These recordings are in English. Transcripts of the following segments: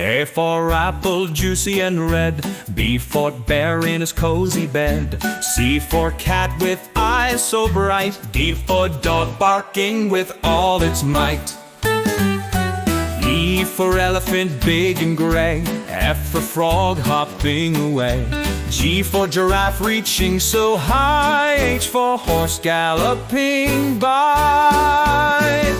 A for apple, juicy and red. B for bear in his cozy bed. C for cat with eyes so bright. D for dog barking with all its might. E for elephant, big and gray. F for frog, hopping away. G for giraffe, reaching so high. H for horse, galloping by.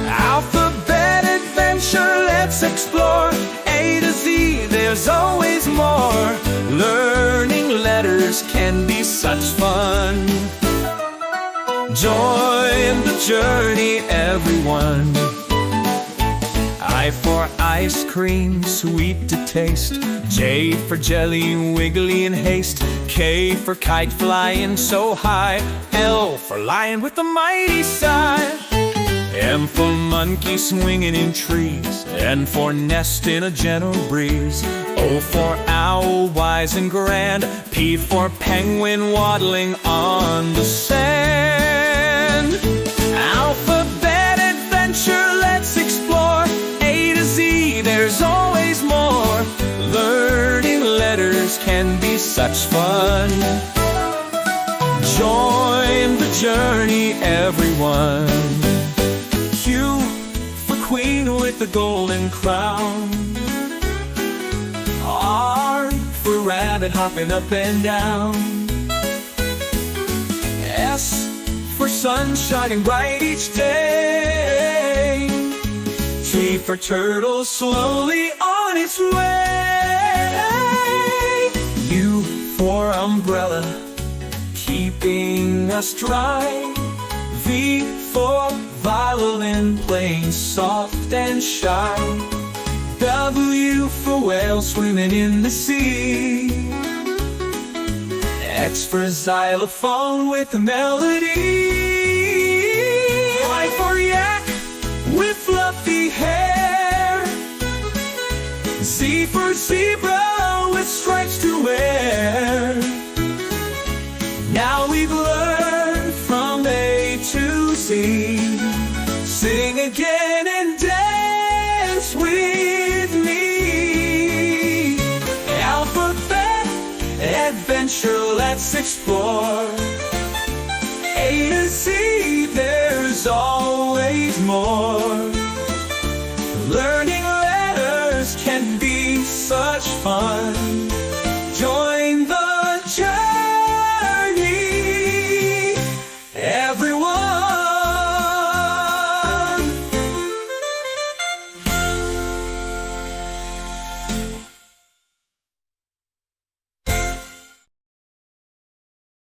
Alphabet adventure, let's explore. A to Z, there's always more. Learning letters can be such fun. Join the journey, everyone. I for ice cream, sweet to taste. J for jelly, wiggly in haste. K for kite, flying so high. L for lion with a mighty sigh. M for monkey, swinging in trees. N for nest in a gentle breeze. O for owl, wise and grand. P for penguin, waddling on the sand. Alphabet adventure, let's explore. A to Z, there's always more. Learning letters can be such fun. Join the journey, everyone. Q for queen with the golden crown. R for rabbit, hopping up and down. S for sun, shining bright each day. T for turtle, slowly on its way. U for umbrella, keeping us dry. V for violin, playing soft and shy. W for whale, swimming in the sea. X for xylophone with a melody. Y for yak with fluffy hair. Z for zebra with stripes to wear. Now we've learned from A to Z. Sing again and dance with me. Alphabet adventure, let's explore. A to Z, there's always more. Learning letters can be such fun.